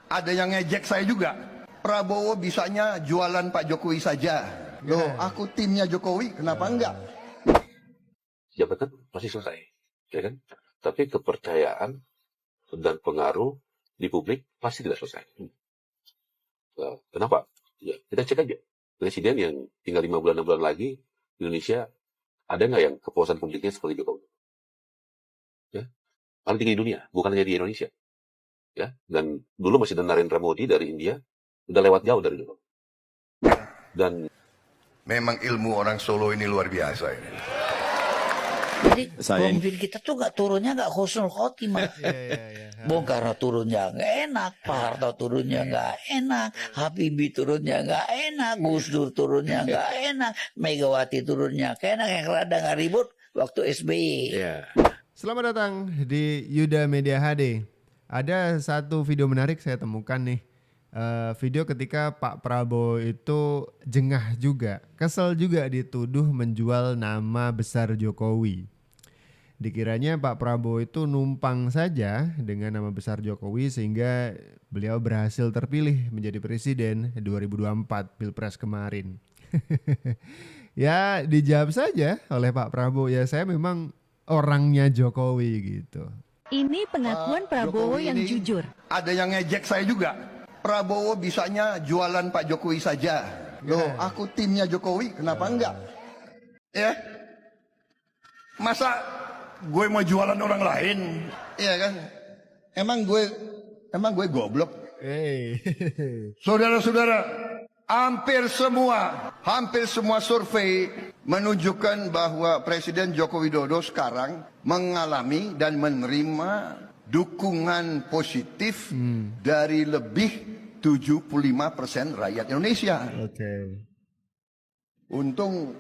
Ada yang ngejek saya juga. Prabowo bisanya jualan Pak Jokowi saja. Loh, aku timnya Jokowi, kenapa enggak? Jabatan pasti selesai, ya kan? Tapi kepercayaan dan pengaruh di publik pasti tidak selesai. Kenapa? Ya, kita cek aja. Presiden yang tinggal 5 bulan, 6 bulan lagi, di Indonesia, ada nggak yang kepuasan publiknya seperti Jokowi? Ya, paling tinggi di dunia, bukan hanya di Indonesia. Ya, dan dulu masih ada Narendra Modi dari India, udah lewat jauh dari dulu. Dan Memang ilmu orang Solo ini luar biasa ini. Jadi pemimpin kita tuh turunnya nggak husnul khotimah. Bung Karno turunnya nggak enak, Pak Harto turunnya nggak enak, Habibie turunnya nggak enak, Gus Dur turunnya nggak enak, Megawati turunnya nggak enak, yang rada nggak ribut waktu SBY. Selamat datang di Yuda Media HD. Ada satu video menarik saya temukan nih. Video ketika Pak Prabowo itu jengah juga, kesel juga dituduh menjual nama besar Jokowi. Dikiranya Pak Prabowo itu numpang saja dengan nama besar Jokowi sehingga beliau berhasil terpilih menjadi presiden 2024 Pilpres kemarin. Ya dijawab saja oleh Pak Prabowo, ya saya memang orangnya Jokowi gitu. Ini pengakuan Prabowo Jokowi yang ini jujur. Ada yang ngejek saya juga. Prabowo bisanya jualan Pak Jokowi saja. Loh, aku timnya Jokowi, kenapa enggak? Ya, masa gue mau jualan orang lain? Iya kan? Emang gue goblok? Saudara-saudara, hampir semua survei menunjukkan bahwa Presiden Joko Widodo sekarang mengalami dan menerima dukungan positif dari lebih 75% rakyat Indonesia. Untung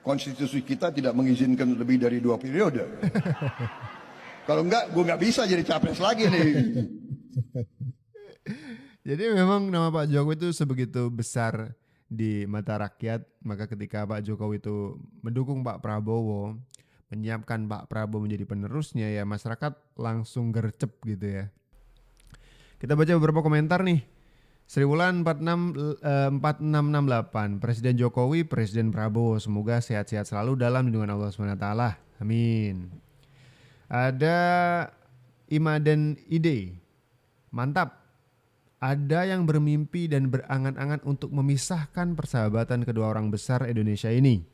konstitusi kita tidak mengizinkan lebih dari 2 periode. Kalau enggak, gue nggak bisa jadi capres lagi nih. Jadi memang nama Pak Jokowi itu sebegitu besar di mata rakyat, maka ketika Pak Jokowi itu mendukung Pak Prabowo, menyiapkan Pak Prabowo menjadi penerusnya, ya masyarakat langsung gercep gitu ya. Kita baca beberapa komentar nih. Sri Wulan 4668, Presiden Jokowi, Presiden Prabowo, semoga sehat-sehat selalu dalam lindungan Allah SWT. Amin. Ada Imaden Ide, mantap. Ada yang bermimpi dan berangan-angan untuk memisahkan persahabatan kedua orang besar Indonesia ini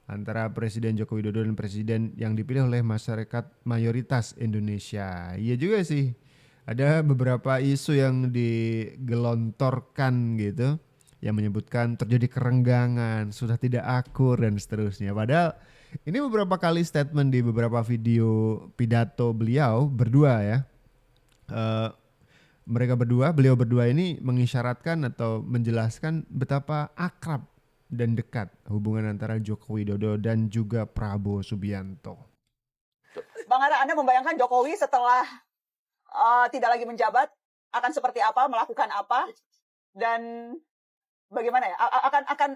antara Presiden Joko Widodo dan Presiden yang dipilih oleh masyarakat mayoritas Indonesia. Iya juga sih. Ada beberapa isu yang digelontorkan gitu yang menyebutkan terjadi kerenggangan, sudah tidak akur dan seterusnya. Padahal ini beberapa kali statement di beberapa video pidato beliau berdua ya. Beliau berdua ini mengisyaratkan atau menjelaskan betapa akrab dan dekat hubungan antara Joko Widodo dan juga Prabowo Subianto. Bang Ara, Anda membayangkan Jokowi setelah tidak lagi menjabat akan seperti apa, melakukan apa, dan bagaimana ya?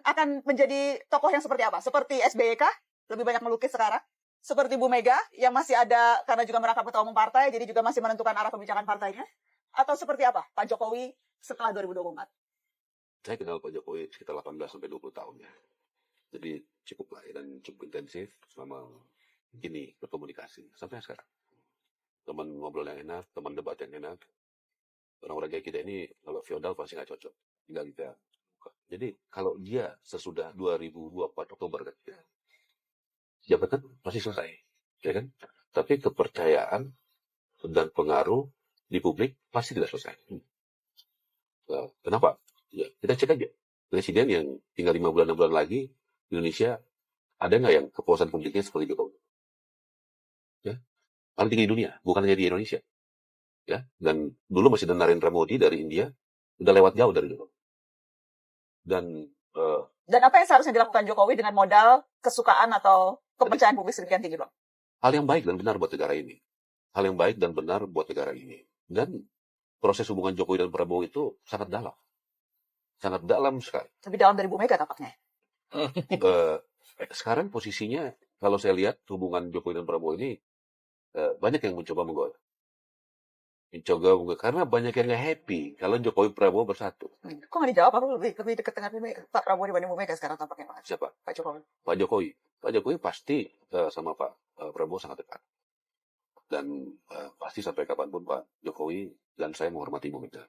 Akan menjadi tokoh yang seperti apa? Seperti SBY kah? Lebih banyak melukis sekarang? Seperti Bu Mega yang masih ada karena juga merangkap ketua umum partai, jadi juga masih menentukan arah kebijakan partainya? Atau seperti apa Pak Jokowi setelah 2024? saya kenal Pak Jokowi sekitar 18-20 tahun ya. Jadi cukup lah ya, dan cukup intensif selama ini berkomunikasi sampai sekarang. Teman ngobrol yang enak, teman debat yang enak. Orang-orang kayak kita ini kalau feodal pasti nggak cocok. Tinggal kita. Jadi kalau dia sesudah 2024 Oktober kan, ya, jabatan pasti selesai, ya kan? Tapi kepercayaan dan pengaruh di publik pasti tidak selesai. Kenapa? Ya, kita cek aja. Presiden yang tinggal 5 bulan, 6 bulan lagi di Indonesia, ada nggak yang kepuasan publiknya seperti Jokowi? Ya, paling tinggi di dunia, bukan hanya di Indonesia. Ya, dan dulu masih ada Narendra Modi dari India, udah lewat jauh dari dulu. Dan apa yang seharusnya dilakukan Jokowi dengan modal kesukaan atau kepercayaan publik sekian tinggi, Bang? hal yang baik dan benar buat negara ini. Hal yang baik dan benar buat negara ini. Dan proses hubungan Jokowi dan Prabowo itu sangat dalam. Sangat dalam sekali. Lebih dalam dari Bu Mega tampaknya. Sekarang posisinya, kalau saya lihat hubungan Jokowi dan Prabowo ini, banyak yang mencoba menggoda. Mencoba karena banyak yang nggak happy kalau Jokowi Prabowo bersatu. Kok nggak dijawab? Aku lebih dekat dengan Pak Prabowo dibanding Bu Mega sekarang tampaknya Pak. Siapa? Pak Jokowi. Pak Jokowi. Pak Jokowi pasti sama Pak Prabowo sangat dekat. Dan pasti sampai kapanpun Pak Jokowi dan saya menghormati Bu Mega.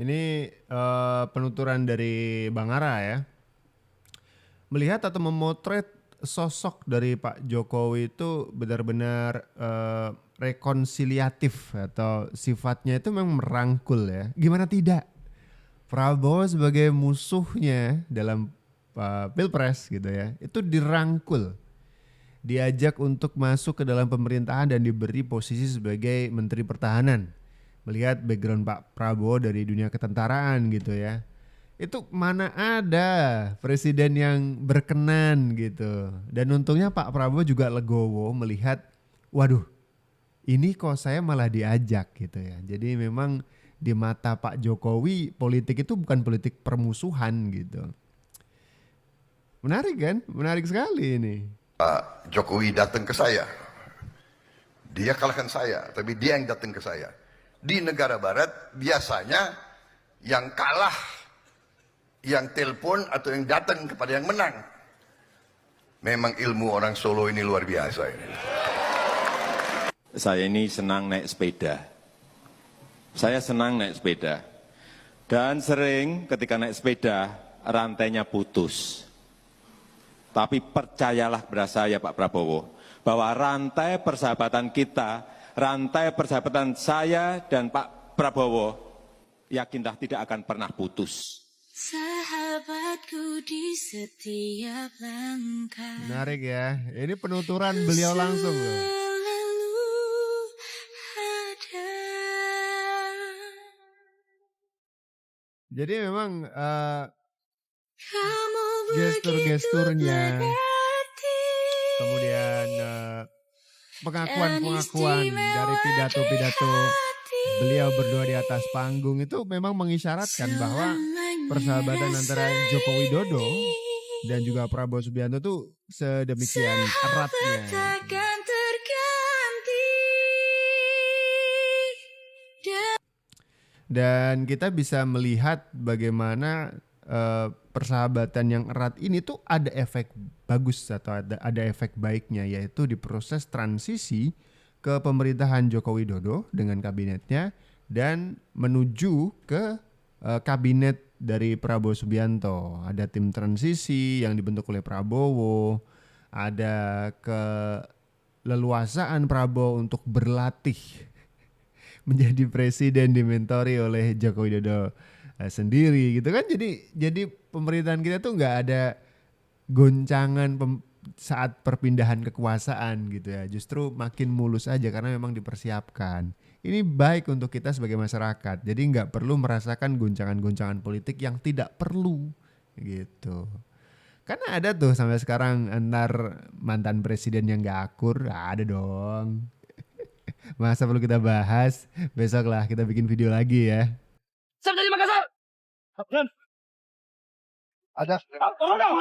Ini penuturan dari Bang Ara ya. Melihat atau memotret sosok dari Pak Jokowi itu benar-benar rekonsiliatif atau sifatnya itu memang merangkul ya. Gimana tidak? Prabowo sebagai musuhnya dalam Pilpres gitu ya, itu dirangkul. Diajak untuk masuk ke dalam pemerintahan dan diberi posisi sebagai Menteri Pertahanan. Melihat background Pak Prabowo dari dunia ketentaraan gitu ya. Itu mana ada presiden yang berkenan gitu. Dan untungnya Pak Prabowo juga legowo melihat, waduh ini kok saya malah diajak gitu ya. Jadi memang di mata Pak Jokowi politik itu bukan politik permusuhan gitu. Menarik kan? Menarik sekali ini. Pak Jokowi datang ke saya. Dia kalahkan saya, tapi dia yang datang ke saya. Di negara barat biasanya yang kalah, yang telepon atau yang datang kepada yang menang. Memang ilmu orang Solo ini luar biasa ini. Saya ini senang naik sepeda. Saya senang naik sepeda. Dan sering ketika naik sepeda rantainya putus. Tapi percayalah kepada saya Pak Prabowo, bahwa rantai persahabatan kita, rantai persahabatan saya dan Pak Prabowo, yakinlah tidak akan pernah putus. Sahabatku di setiap langkah. Menarik ya, ini penuturan beliau langsung loh. Selalu ada. Jadi memang Kamu gestur-gesturnya, begitu berarti. kemudian pengakuan-pengakuan dari pidato-pidato beliau berdua di atas panggung itu memang mengisyaratkan bahwa persahabatan antara Joko Widodo dan juga Prabowo Subianto itu sedemikian eratnya. Takkan terganti. Dan kita bisa melihat bagaimana persahabatan yang erat ini tuh ada efek bagus atau ada efek baiknya, yaitu di proses transisi ke pemerintahan Joko Widodo dengan kabinetnya dan menuju ke kabinet dari Prabowo Subianto. Ada tim transisi yang dibentuk oleh Prabowo, ada keleluasaan Prabowo untuk berlatih menjadi presiden dimentori oleh Joko Widodo sendiri gitu kan. Jadi pemerintahan kita tuh nggak ada goncangan saat perpindahan kekuasaan gitu ya. Justru makin mulus aja karena memang dipersiapkan. Ini baik untuk kita sebagai masyarakat. Jadi nggak perlu merasakan goncangan-goncangan politik yang tidak perlu gitu. Karena ada tuh sampai sekarang antar mantan presiden yang nggak akur, ada dong. Masa perlu kita bahas? Besok lah kita bikin video lagi ya. Siap dari Makassar. Ada.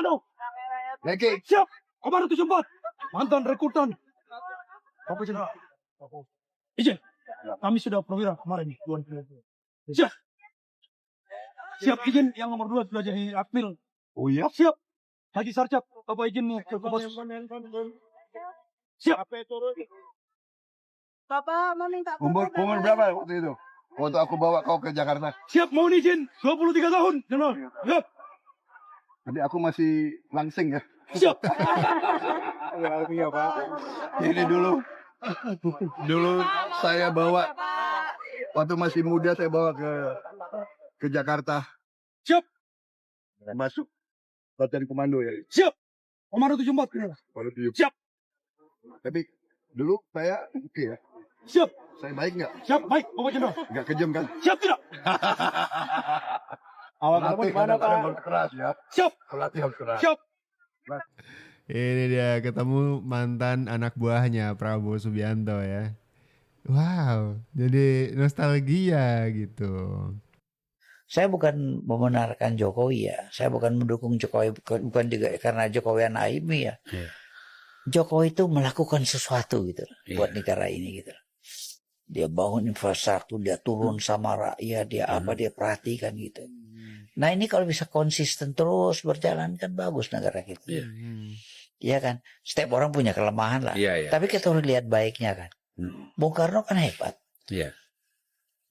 Aduh. Lagi. Siap. Komando 74. Mantan rekrutan. Bapak izin. Kami sudah perwira kemarin. Siap. Siap izin yang nomor 2 sudah jadi akmil. Oh iya. Siap. Haji Sarcap. Bapak izin nih ke bos. Siap. Bapak meminta Umur berapa waktu itu? Waktu aku bawa kau ke Jakarta. Siap, mohon izin 23 tahun. General. Siap. Nanti aku masih langsing ya. Siap. Ini dulu saya bawa waktu masih muda, saya bawa ke Jakarta. Siap. Masuk latihan komando ya. Siap. Komando 74. General. Siap. Tapi dulu saya oke ya. Siap. Saya baik nggak? Siap, baik, Bapak Jenderal. Nggak kejam kan? Siap tidak? Awal kamu gimana Pak? Keras ya. Siap. Pelatih harus keras. Siap. Ini dia ketemu mantan anak buahnya Prabowo Subianto ya. Wow, jadi nostalgia gitu. Saya bukan membenarkan Jokowi ya. Saya bukan mendukung Jokowi, bukan juga karena Jokowi anak Imi ya. Yeah. Jokowi itu melakukan sesuatu gitu buat negara ini gitu. dia bangun infrastruktur, dia turun sama rakyat, dia apa, dia perhatikan gitu. Nah ini kalau bisa konsisten terus berjalan kan bagus negara kita. Iya kan, setiap orang punya kelemahan lah. Tapi kita harus lihat baiknya kan. Bung Karno kan hebat.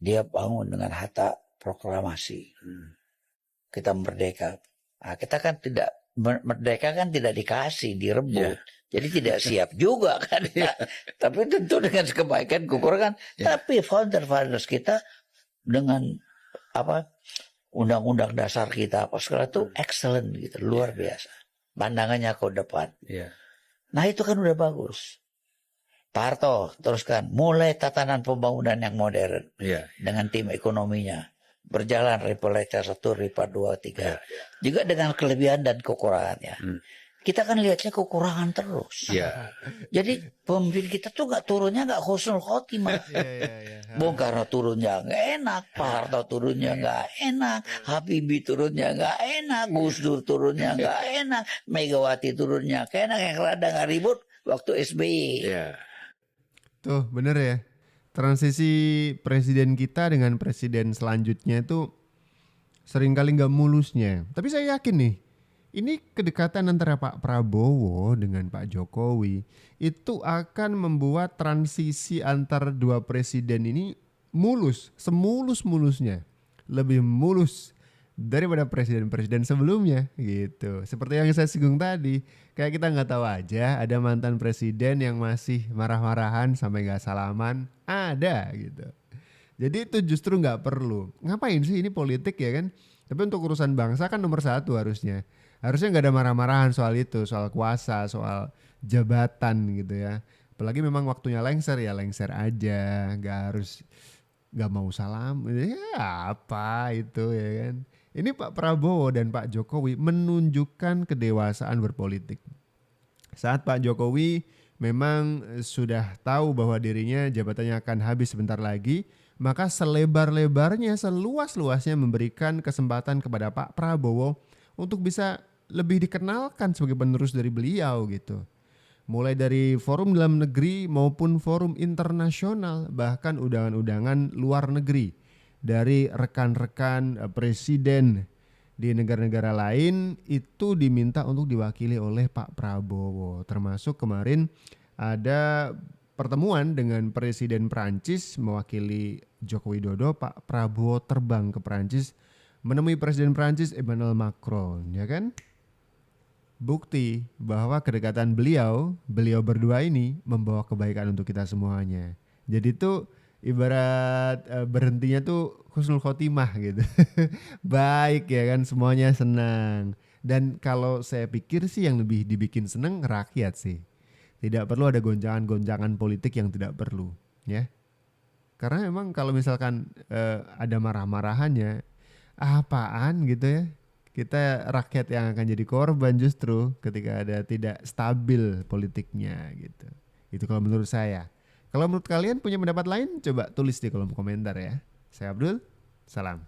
Dia bangun dengan Hatta proklamasi. Kita merdeka. Nah, kita kan tidak merdeka kan tidak dikasih, direbut. Jadi tidak siap juga kan. Tapi tentu dengan kebaikan kekurangan. Tapi founders kita dengan apa undang-undang dasar kita apa segala itu excellent gitu, luar biasa. Pandangannya ke depan. Nah itu kan udah bagus. Pak Harto teruskan mulai tatanan pembangunan yang modern dengan tim ekonominya. Berjalan Ripa 1, Ripa 2, 3. Juga dengan kelebihan dan kekurangannya. Kita kan lihatnya kekurangan terus. Jadi pemimpin kita tuh turunnya nggak husnul khotimah. Bung Karno turunnya nggak enak, Pak Harto turunnya nggak enak, Habibie turunnya nggak enak, Gus Dur turunnya nggak enak, Megawati turunnya nggak enak, yang rada nggak ribut waktu SBY. Tuh bener ya. Transisi presiden kita dengan presiden selanjutnya itu seringkali nggak mulusnya. Tapi saya yakin nih, ini kedekatan antara Pak Prabowo dengan Pak Jokowi itu akan membuat transisi antar dua presiden ini mulus, semulus-mulusnya. Lebih mulus daripada presiden-presiden sebelumnya gitu. Seperti yang saya singgung tadi, kayak kita nggak tahu aja ada mantan presiden yang masih marah-marahan sampai nggak salaman, ada gitu. Jadi itu justru nggak perlu. Ngapain sih ini politik ya kan? Tapi untuk urusan bangsa kan nomor 1 harusnya. Harusnya nggak ada marah-marahan soal itu, soal kuasa, soal jabatan gitu ya. Apalagi memang waktunya lengser ya lengser aja, nggak mau salam, ya apa itu ya kan. Ini Pak Prabowo dan Pak Jokowi menunjukkan kedewasaan berpolitik. Saat Pak Jokowi memang sudah tahu bahwa dirinya jabatannya akan habis sebentar lagi, maka selebar-lebarnya, seluas-luasnya memberikan kesempatan kepada Pak Prabowo untuk bisa lebih dikenalkan sebagai penerus dari beliau gitu. Mulai dari forum dalam negeri maupun forum internasional, bahkan undangan-undangan luar negeri. Dari rekan-rekan presiden di negara-negara lain itu diminta untuk diwakili oleh Pak Prabowo. Termasuk kemarin ada pertemuan dengan Presiden Prancis mewakili Joko Widodo. Pak Prabowo terbang ke Prancis menemui Presiden Prancis Emmanuel Macron, ya kan? Bukti bahwa kedekatan beliau berdua ini membawa kebaikan untuk kita semuanya. Jadi itu ibarat berhentinya tuh husnul khotimah gitu. Baik ya kan, semuanya senang. Dan kalau saya pikir sih yang lebih dibikin senang rakyat sih. Tidak perlu ada gonjangan-gonjangan politik yang tidak perlu ya. Karena memang kalau misalkan ada marah-marahannya, apaan gitu ya. Kita rakyat yang akan jadi korban justru ketika ada tidak stabil politiknya gitu. Itu kalau menurut saya. Kalau menurut kalian punya pendapat lain, coba tulis di kolom komentar ya. Saya Abdul, salam.